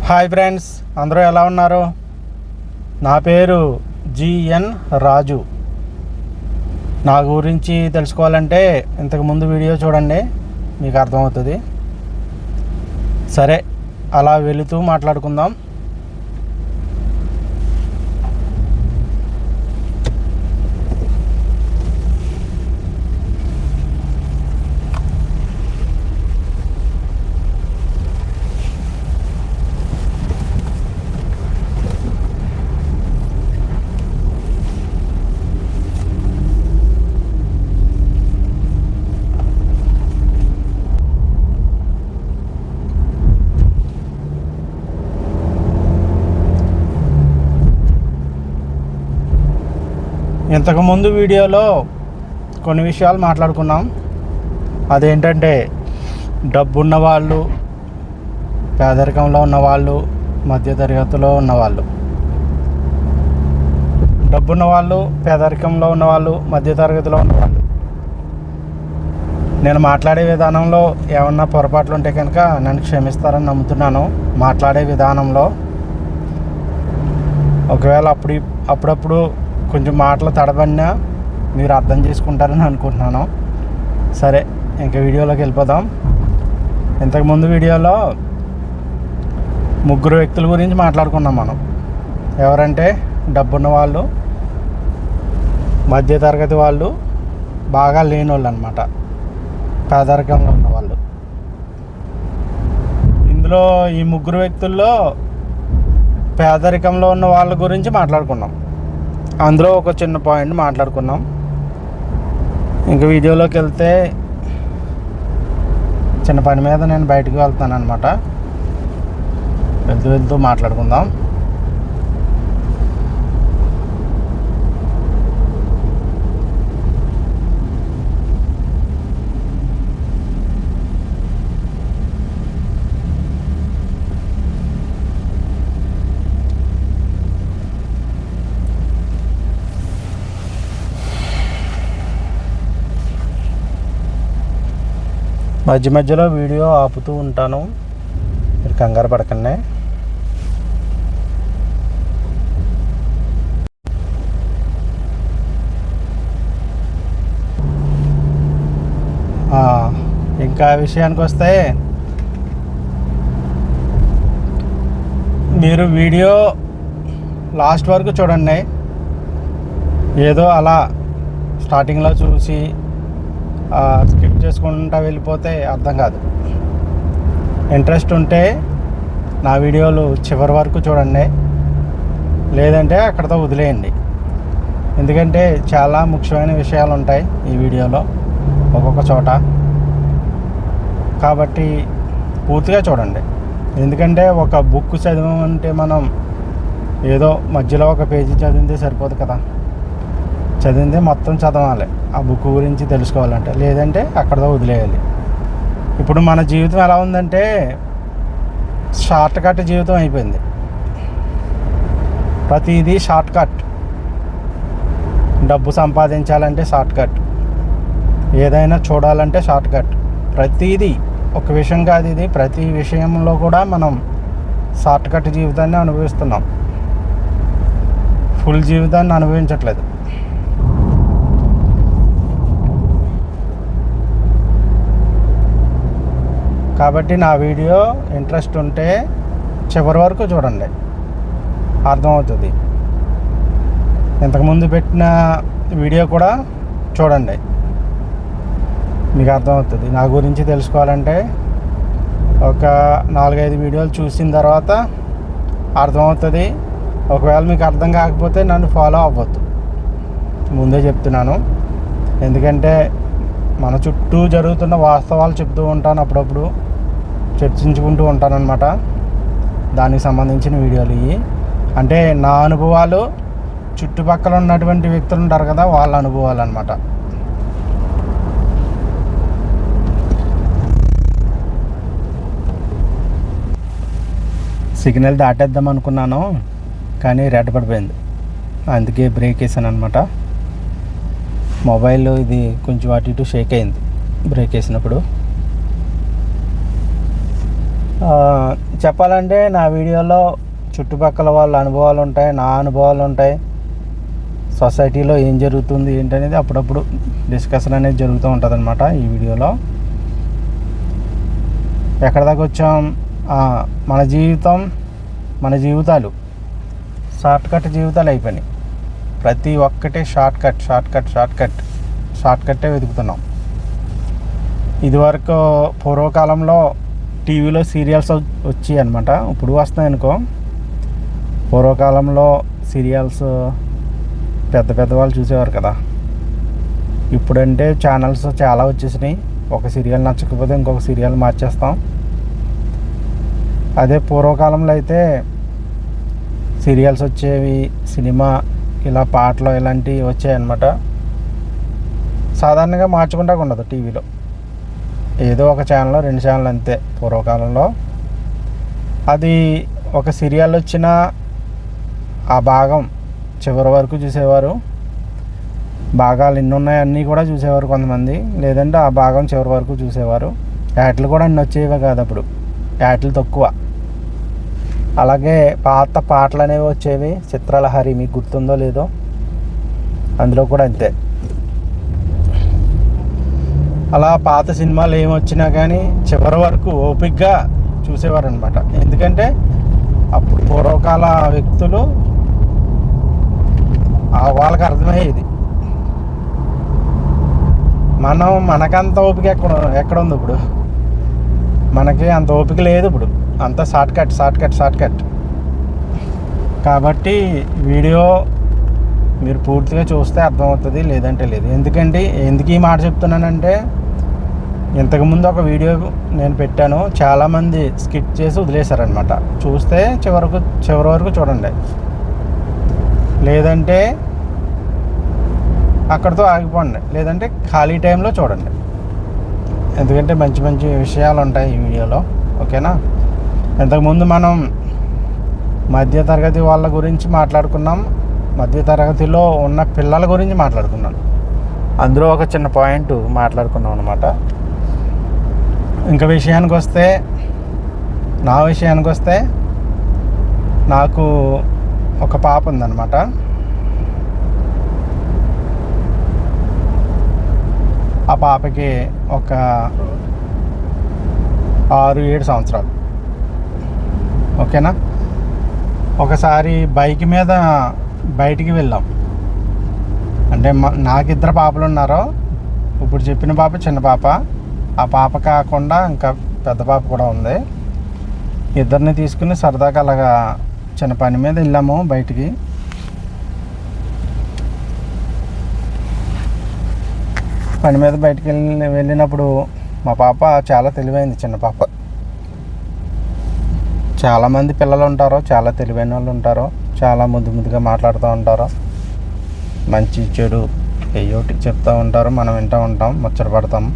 Hi friends, అందరూ ఎలా ఉన్నారు? నా పేరు జిఎన్ రాజు. నా గురించి తెలుసుకోవాలంటే ఇంతకుముందు వీడియో చూడండి, మీకు అర్థమవుతుంది. సరే, అలా వెళుతూ మాట్లాడుకుందాం. ఇంతకుముందు వీడియోలో కొన్ని విషయాలు మాట్లాడుకున్నాం. అదేంటంటే డబ్బున్న వాళ్ళు, పేదరికంలో ఉన్నవాళ్ళు, మధ్యతరగతిలో ఉన్నవాళ్ళు. డబ్బున్న వాళ్ళు, పేదరికంలో ఉన్నవాళ్ళు, మధ్యతరగతిలో ఉన్నవాళ్ళు. నేను మాట్లాడే విధానంలో ఏమన్నా పొరపాట్లు ఉంటే కనుక నన్ను క్షమిస్తారని నమ్ముతున్నాను. మాట్లాడే విధానంలో ఒకవేళ అప్పుడప్పుడు కొంచెం మాటలు తడబడినా మీరు అర్థం చేసుకుంటారని అనుకుంటున్నాను. సరే, ఇంకా వీడియోలోకి వెళ్ళిపోదాం. ఇంతకుముందు వీడియోలో ముగ్గురు వ్యక్తుల గురించి మాట్లాడుకున్నాం మనం. ఎవరంటే డబ్బున్న వాళ్ళు, మధ్యతరగతి వాళ్ళు, బాగా లేని వాళ్ళు అన్నమాట, పేదరికంలో ఉన్నవాళ్ళు. ఇందులో ఈ ముగ్గురు వ్యక్తుల్లో పేదరికంలో ఉన్న వాళ్ళ గురించి మాట్లాడుకున్నాం. అందులో ఒక చిన్న పాయింట్ మాట్లాడుకున్నాం. ఇంకా వీడియోలోకి వెళ్తే చిన్న పని మీద నేను బయటకు వెళ్తాను అనమాట. వెళ్తూ మాట్లాడుకుందాం. మధ్య మధ్యలో వీడియో ఆపుతూ ఉంటాను, మీరు కంగారు పడకండి. ఇంకా విషయానికి వస్తే, మీరు వీడియో లాస్ట్ వరకు చూడండి. ఏదో అలా స్టార్టింగ్లో చూసి స్కిప్ చేసుకుంటూ వెళ్ళిపోతే అర్థం కాదు. ఇంట్రెస్ట్ ఉంటే నా వీడియోలు చివరి వరకు చూడండి, లేదంటే అక్కడితో వదిలేయండి. ఎందుకంటే చాలా ముఖ్యమైన విషయాలు ఉంటాయి ఈ వీడియోలో ఒక్కొక్క చోట. కాబట్టి పూర్తిగా చూడండి. ఎందుకంటే ఒక బుక్ చదివామంటే మనం ఏదో మధ్యలో ఒక పేజీ చదివితే సరిపోదు కదా. చదివిందే మొత్తం చదవాలి, ఆ బుక్ గురించి తెలుసుకోవాలంటే. లేదంటే అక్కడతో వదిలేయాలి. ఇప్పుడు మన జీవితం ఎలా ఉందంటే షార్ట్ కట్ జీవితం అయిపోయింది. ప్రతిదీ షార్ట్ కట్. డబ్బు సంపాదించాలంటే షార్ట్ కట్, ఏదైనా చూడాలంటే షార్ట్ కట్. ప్రతిదీ ఒక విషయం కాదు ఇది, ప్రతి విషయంలో కూడా మనం షార్ట్ కట్ జీవితాన్ని అనుభవిస్తున్నాం. ఫుల్ జీవితాన్ని అనుభవించట్లేదు. కాబట్టి నా వీడియో ఇంట్రెస్ట్ ఉంటే చివరి వరకు చూడండి, అర్థమవుతుంది. ఇంతకుముందు పెట్టిన వీడియో కూడా చూడండి, మీకు అర్థమవుతుంది. నా గురించి తెలుసుకోవాలంటే ఒక 4-5 వీడియోలు చూసిన తర్వాత అర్థమవుతుంది. ఒకవేళ మీకు అర్థం కాకపోతే నన్ను ఫాలో అవ్వద్దు, ముందే చెప్తున్నాను. ఎందుకంటే మన చుట్టూ జరుగుతున్న వాస్తవాలు చెప్తూ ఉంటాను, అప్పుడప్పుడు చర్చించుకుంటూ ఉంటానన్నమాట. దానికి సంబంధించిన వీడియోలు ఇవి. అంటే నా అనుభవాలు, చుట్టుపక్కల ఉన్నటువంటి వ్యక్తులు ఉంటారు కదా, వాళ్ళ అనుభవాలు అన్నమాట. సిగ్నల్ దాటేద్దాం అనుకున్నాను, కానీ రెడ్ పడిపోయింది. అందుకే బ్రేక్ వేసాను అనమాట. మొబైల్ ఇది కొంచెం అటు ఇటు షేక్ అయింది బ్రేక్ వేసినప్పుడు. ఆ, చెప్పాలంటే నా వీడియోలో చుట్టుపక్కల వాళ్ళ అనుభవాలు ఉంటాయి, నా అనుభవాలు ఉంటాయి, సొసైటీలో ఏం జరుగుతుంది ఏంటనేది అప్పుడప్పుడు డిస్కషన్ అనేది జరుగుతూ ఉంటుంది అనమాట. ఈ వీడియోలో ఎక్కడ దాకా వచ్చాం, మన జీవితం, మన జీవితాలు షార్ట్ కట్ జీవితాలు అయిపోయినాయి. ప్రతి ఒక్కటి షార్ట్ కట్టే వెతుకుతున్నాం. ఇదివరకు పూర్వకాలంలో టీవీలో సీరియల్స్ వచ్చాయి అనమాట, ఇప్పుడు వస్తున్నాయి అనుకో. పూర్వకాలంలో సీరియల్స్ పెద్ద వాళ్ళు చూసేవారు కదా. ఇప్పుడంటే ఛానల్స్ చాలా వచ్చేసినాయి. ఒక సీరియల్ నచ్చకపోతే ఇంకొక సీరియల్ మార్చేస్తాం. అదే పూర్వకాలంలో అయితే సీరియల్స్ వచ్చేవి, సినిమా ఇలా పాటలు ఇలాంటివి వచ్చాయన్నమాట. సాధారణంగా మార్చుకుంటా ఉండదు టీవీలో, ఏదో ఒక ఛానల్ 2 ఛానల్ అంతే. పూర్వకాలంలో అది ఒక సీరియల్ వచ్చిన ఆ భాగం చివరి వరకు చూసేవారు. భాగాలు ఎన్ని ఉన్నాయి అన్నీ కూడా చూసేవారు కొంతమంది, లేదంటే ఆ భాగం చివరి వరకు చూసేవారు. యాడ్లు కూడా అన్నీ వచ్చేవే కాదు, అప్పుడు యాడ్లు తక్కువ. అలాగే పాత పాటలు అనేవి వచ్చేవి, చిత్రలహరి, మీకు గుర్తుందో లేదో, అందులో కూడా అంతే. అలా పాత సినిమాలు ఏమొచ్చినా కానీ చివరి వరకు ఓపికగా చూసేవారు అనమాట. ఎందుకంటే అప్పుడు పూర్వకాల వ్యక్తులు వాళ్ళకి అర్థమయ్యేది. మనకంత ఓపిక ఎక్కడ ఉంది ఇప్పుడు? మనకి అంత ఓపిక లేదు ఇప్పుడు, అంత షార్ట్ కట్. కాబట్టి వీడియో మీరు పూర్తిగా చూస్తే అర్థమవుతుంది, లేదంటే లేదు. ఎందుకు ఈ మాట చెప్తున్నానంటే, ఇంతకుముందు ఒక వీడియో నేను పెట్టాను, చాలామంది స్కిప్ చేసి వదిలేశారనమాట. చూస్తే చివరి వరకు చూడండి, లేదంటే అక్కడితో ఆగిపోండి, లేదంటే ఖాళీ టైంలో చూడండి. ఎందుకంటే మంచి విషయాలు ఉంటాయి ఈ వీడియోలో, ఓకేనా. ఇంతకుముందు మనం మధ్యతరగతి వాళ్ళ గురించి మాట్లాడుకున్నాం, మధ్యతరగతిలో ఉన్న పిల్లల గురించి మాట్లాడుకున్నాం. అందులో ఒక చిన్న పాయింట్ మాట్లాడుకున్నాం అనమాట. ఇంకా నా విషయానికి వస్తే నాకు ఒక పాప ఉందన్నమాట. ఆ పాపకి ఒక 6-7 సంవత్సరాలు, ఓకేనా. ఒకసారి బైక్ మీద బయటికి వెళ్ళాం. అంటే నాకు 2 పాపలు ఉన్నారు. ఇప్పుడు చెప్పిన పాప చిన్న పాప, ఆ పాప కాకుండా ఇంకా పెద్ద పాప కూడా ఉంది. ఇద్దరిని తీసుకుని సరదాగా అలాగా చిన్న పని మీద వెళ్ళాము బయటికి. పని మీద బయటికి వెళ్ళినప్పుడు మా పాప చాలా తెలివైంది, చిన్న పాప. చాలామంది పిల్లలు ఉంటారు, చాలా తెలివైన వాళ్ళు ఉంటారు, చాలా ముద్దుగా మాట్లాడుతూ ఉంటారు, మంచి చెడు ఏయోటి చెప్తూ ఉంటారు, మనం వింటూ ఉంటాం, ముచ్చట పడతాం.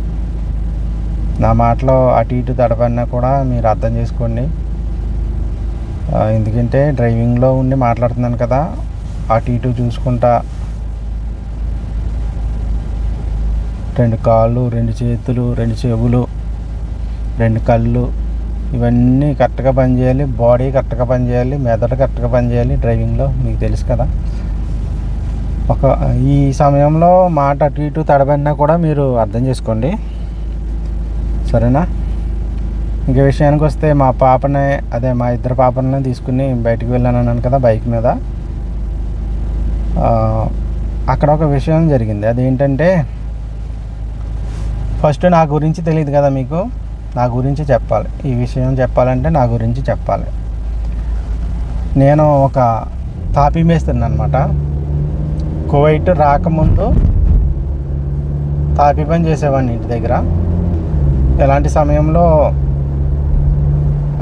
నా మాటలో అటు ఇటు తడపడినా కూడా మీరు అర్థం చేసుకోండి. ఎందుకంటే డ్రైవింగ్లో ఉండి మాట్లాడుతున్నాను కదా, అటు ఇటు చూసుకుంటా 2 కాళ్ళు, 2 చేతులు, 2 చెవులు, 2 కళ్ళు, ఇవన్నీ కరెక్ట్గా పనిచేయాలి. బాడీ కరెక్ట్గా పనిచేయాలి, మెదడు కరెక్ట్గా పనిచేయాలి డ్రైవింగ్లో, మీకు తెలుసు కదా. ఈ సమయంలో మాట అటు ఇటు తడబడినా కూడా మీరు అర్థం చేసుకోండి, సరేనా. ఇంక విషయానికి వస్తే మా 2 పాపలని తీసుకుని బయటికి వెళ్ళాను అన్నాను కదా బైక్ మీద. అక్కడ ఒక విషయం జరిగింది. అదేంటంటే, ఫస్ట్ నా గురించి తెలియదు కదా మీకు, నా గురించి చెప్పాలి. ఈ విషయం చెప్పాలంటే నా గురించి చెప్పాలి. నేను ఒక తాపీ మేస్త్రిని అనమాట. కువైట్ రాకముందు తాపీ పని చేసేవాడిని ఇంటి దగ్గర. ఎలాంటి సమయంలో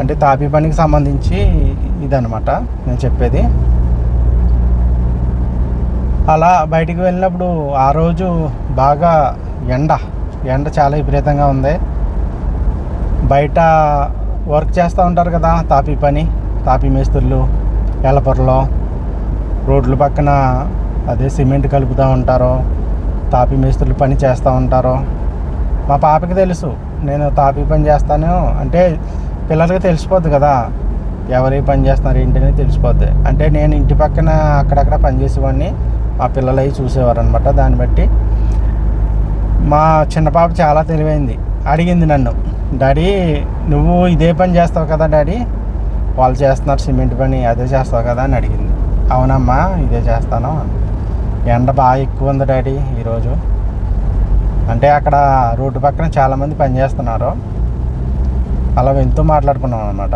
అంటే తాపీ పనికి సంబంధించి ఇదనమాట నేను చెప్పేది. అలా బయటికి వెళ్ళినప్పుడు ఆ రోజు బాగా ఎండ చాలా విపరీతంగా ఉంది. బయట వర్క్ చేస్తూ ఉంటారు కదా తాపీ మేస్త్రులు, ఎలపర్లో రోడ్ల పక్కన అదే సిమెంట్ కలుపుతూ ఉంటారు, తాపీ మేస్త్రులు పని చేస్తూ ఉంటారు. మా పాపకి తెలుసు నేను తాపీ పని చేస్తాను అంటే పిల్లలకి తెలిసిపోద్ది కదా, ఎవరు పని చేస్తున్నారు ఏంటని తెలిసిపోద్ది. అంటే నేను ఇంటి పక్కన అక్కడక్కడ పనిచేసేవాడిని, మా పిల్లలు అవి చూసేవారు అనమాట. దాన్ని బట్టి మా చిన్న పాప చాలా తెలివైంది. అడిగింది నన్ను, డాడీ నువ్వు ఇదే పని చేస్తావు కదా డాడీ, వాళ్ళు చేస్తున్నారు సిమెంట్ పని, అదే చేస్తావు కదా అని అడిగింది. అవునమ్మా ఇదే చేస్తాను. ఎండ బాగా ఎక్కువ ఉంది డాడీ ఈరోజు అంటే, అక్కడ రోడ్డు పక్కన చాలామంది పని చేస్తున్నారు. అలా వెళ్తూ మాట్లాడుకున్నాం అనమాట.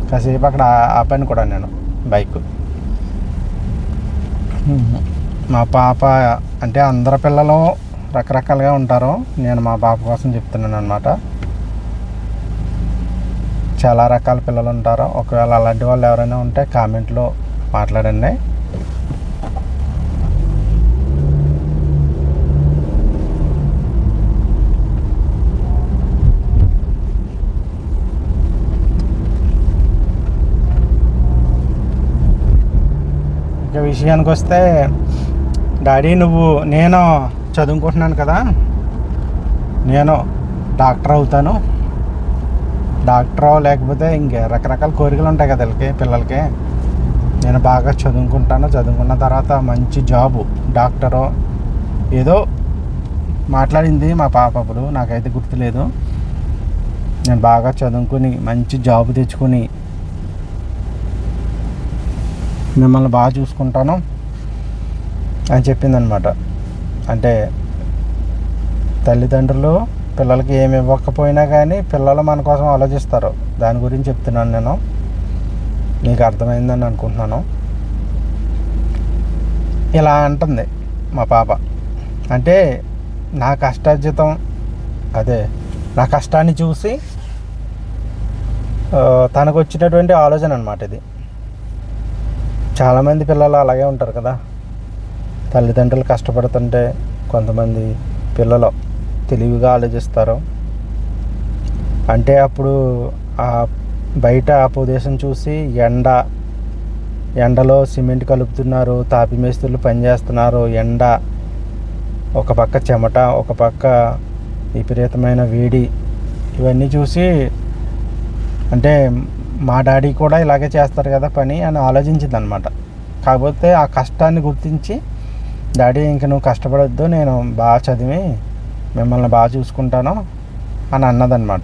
కాసేపు అక్కడ ఆపాను కూడా నేను బైక్. మా పాప అంటే అందరి పిల్లలు రకరకాలుగా ఉంటారు, నేను మా పాప కోసం చెప్తున్నాను అనమాట. చాలా రకాల పిల్లలు ఉంటారు. ఒకవేళ అలాంటి వాళ్ళు ఎవరైనా ఉంటే కామెంట్లో మాట్లాడండి. ఇక విషయానికి వస్తే, డాడీ నేను చదువుకుంటున్నాను కదా, నేను డాక్టర్ అవుతాను, డాక్టర్ లేకపోతే ఇంకే రకరకాల కోరికలు ఉంటాయి కదా పిల్లలకి. నేను బాగా చదువుకుంటాను, చదువుకున్న తర్వాత మంచి జాబు డాక్టరు ఏదో మాట్లాడింది మా పాప. అప్పుడు నాకైతే గుర్తులేదు. నేను బాగా చదువుకుని మంచి జాబు తెచ్చుకొని మిమ్మల్ని బాగా చూసుకుంటాను అని చెప్పిందనమాట. అంటే తల్లిదండ్రులు పిల్లలకి ఏమి ఇవ్వకపోయినా కానీ పిల్లలు మన కోసం ఆలోచిస్తారు. దాని గురించి చెప్తున్నాను నేను. మీకు అర్థమైందని అనుకుంటున్నాను. ఇలా అంటుంది మా పాప. అంటే నా కష్టార్జితం, అదే నా కష్టాన్ని చూసి తనకు వచ్చినటువంటి ఆలోచన అనమాట ఇది. చాలామంది పిల్లలు అలాగే ఉంటారు కదా, తల్లిదండ్రులు కష్టపడుతుంటే కొంతమంది పిల్లలు తెలివిగా ఆలోచిస్తారు. అంటే అప్పుడు బయట ఆ ప్రదేశం చూసి ఎండలో సిమెంట్ కలుపుతున్నారు, తాపి మేస్త్రులు పనిచేస్తున్నారు, ఎండ ఒక పక్క చెమట, ఒక పక్క విపరీతమైన వేడి, ఇవన్నీ చూసి అంటే మా డాడీ కూడా ఇలాగే చేస్తారు కదా పని అని ఆలోచించింది అనమాట. కాకపోతే ఆ కష్టాన్ని గుర్తించి, డాడీ ఇంక నువ్వు కష్టపడొద్దు, నేను బాగా చదివి మిమ్మల్ని బాగా చూసుకుంటాను అని అన్నదన్నమాట.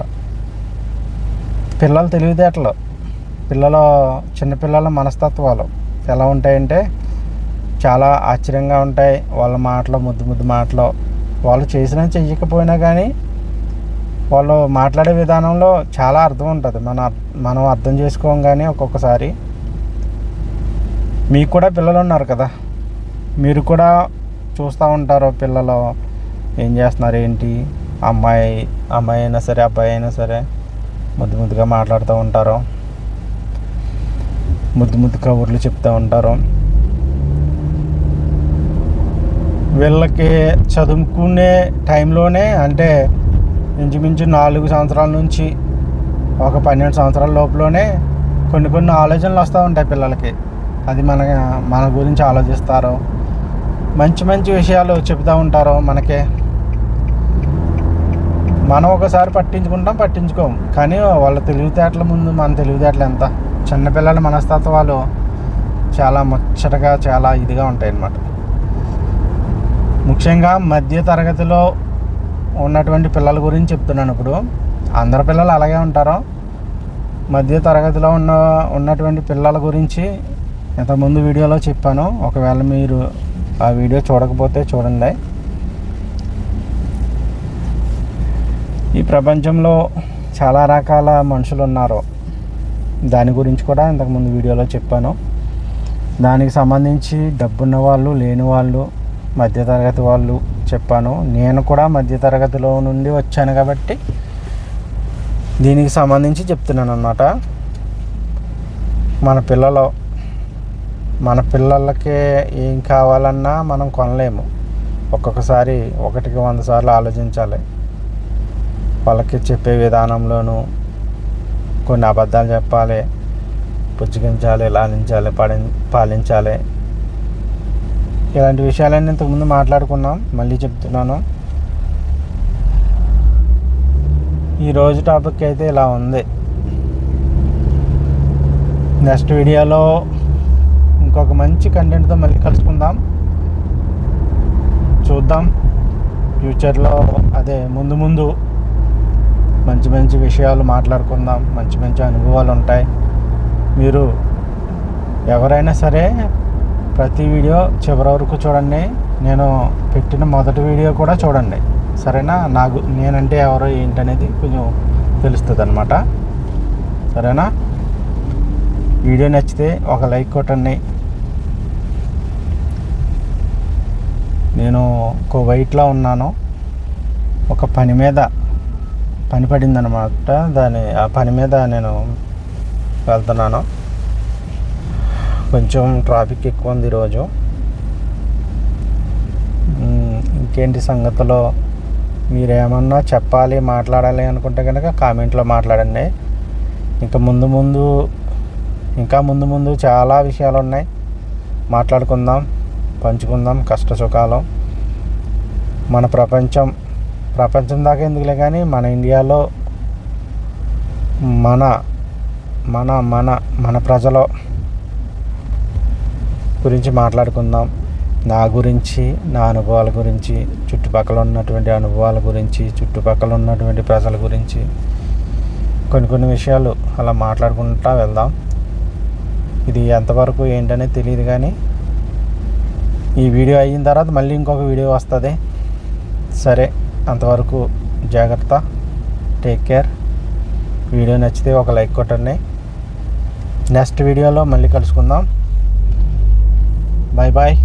పిల్లల తెలివితేటలు, చిన్నపిల్లల మనస్తత్వాలు ఎలా ఉంటాయంటే చాలా ఆశ్చర్యంగా ఉంటాయి. వాళ్ళ మాటలు ముద్దు మాటలు, వాళ్ళు చేసినా చెయ్యకపోయినా కానీ వాళ్ళు మాట్లాడే విధానంలో చాలా అర్థం ఉంటుంది. మనం అర్థం చేసుకోం కానీ ఒక్కొక్కసారి. మీకు కూడా పిల్లలు ఉన్నారు కదా, మీరు కూడా చూస్తూ ఉంటారు పిల్లలు ఏం చేస్తున్నారు ఏంటి. అమ్మాయి అయినా సరే అబ్బాయి అయినా సరే ముద్దుగా మాట్లాడుతూ ఉంటారు, ముద్దు కబుర్లు చెప్తూ ఉంటారు. వీళ్ళకి చదువుకునే టైంలోనే అంటే ఇంచుమించు 4 సంవత్సరాల నుంచి ఒక 12 సంవత్సరాల లోపలనే కొన్ని ఆలోచనలు వస్తూ ఉంటాయి పిల్లలకి. అది మన గురించి ఆలోచిస్తారు, మంచి విషయాలు చెప్తూ ఉంటారు మనకి. మనం ఒకసారి పట్టించుకోం, కానీ వాళ్ళ తెలివితేటల ముందు మన తెలివితేటలు ఎంత. చిన్నపిల్లల మనస్తత్వాలు చాలా ముచ్చటగా, చాలా ఇదిగా ఉంటాయి అన్నమాట. ముఖ్యంగా మధ్య తరగతిలో ఉన్నటువంటి పిల్లల గురించి చెప్తున్నాను. ఇప్పుడు అందరు పిల్లలు అలాగే ఉంటారు. మధ్య తరగతిలో ఉన్నటువంటి పిల్లల గురించి ఇంతకుముందు వీడియోలో చెప్పాను. ఒకవేళ మీరు ఆ వీడియో చూడకపోతే చూడండి. ఈ ప్రపంచంలో చాలా రకాల మనుషులు ఉన్నారు, దాని గురించి కూడా ఇంతకుముందు వీడియోలో చెప్పాను. దానికి సంబంధించి డబ్బున్న వాళ్ళు, లేని వాళ్ళు, మధ్యతరగతి వాళ్ళు చెప్పాను. నేను కూడా మధ్యతరగతిలో నుండి వచ్చాను కాబట్టి దీనికి సంబంధించి చెప్తున్నాను అన్నమాట. మన పిల్లలకి ఏం కావాలన్నా మనం కొనలేము. ఒక్కొక్కసారి 1కి 100 సార్లు ఆలోచించాలి. వాళ్ళకి చెప్పే విధానంలోనూ కొన్ని అబద్ధాలు చెప్పాలి, పుచ్చగించాలి, లాలించాలి, పాలించాలి. ఇలాంటి విషయాలన్నీ ఇంతకుముందు మాట్లాడుకున్నాం, మళ్ళీ చెప్తున్నాను. ఈరోజు టాపిక్ అయితే ఇలా ఉంది. నెక్స్ట్ వీడియోలో ఇంకొక మంచి కంటెంట్తో మళ్ళీ కలుసుకుందాం. చూద్దాం ఫ్యూచర్లో, అదే ముందు ముందు మంచి మంచి విషయాలు మాట్లాడుకుందాం. మంచి మంచి అనుభవాలు ఉంటాయి. మీరు ఎవరైనా సరే ప్రతి వీడియో చివరి వరకు చూడండి. నేను పెట్టిన మొదటి వీడియో కూడా చూడండి, సరేనా? నేనంటే ఎవరో ఏంటనేది కొంచెం తెలుస్తుంది అన్నమాట, సరేనా? వీడియో నచ్చితే ఒక లైక్ కొట్టండి. నేను కువైట్లో ఉన్నాను, ఒక పని పడిందనమాట. ఆ పని మీద నేను వెళ్తున్నాను. కొంచెం ట్రాఫిక్ ఎక్కువ ఉంది ఈరోజు. ఇంకేంటి సంగతిలో మీరేమన్నా చెప్పాలి, మాట్లాడాలి అనుకుంటే కనుక కామెంట్లో మాట్లాడండి. ఇంకా ముందు చాలా విషయాలు ఉన్నాయి, మాట్లాడుకుందాం, పంచుకుందాం కష్ట సుఖాలు. మన ప్రపంచం దాకా ఎందుకులే కానీ మన ఇండియాలో మన ప్రజల గురించి మాట్లాడుకుందాం. నా గురించి, నా అనుభవాల గురించి, చుట్టుపక్కల ఉన్నటువంటి అనుభవాల గురించి, చుట్టుపక్కల ఉన్నటువంటి ప్రజల గురించి కొన్ని విషయాలు అలా మాట్లాడుకుంటూ వెళ్దాం. ఇది ఎంతవరకు ఏంటనేది తెలియదు, కానీ ఈ వీడియో అయిన తర్వాత మళ్ళీ ఇంకొక వీడియో వస్తుంది. సరే, అంతవరకు జాగ్రత్త, టేక్ కేర్. వీడియో నచ్చితే ఒక లైక్ కొట్టండి. నెక్స్ట్ వీడియోలో మళ్ళీ కలుసుకుందాం. Bye bye.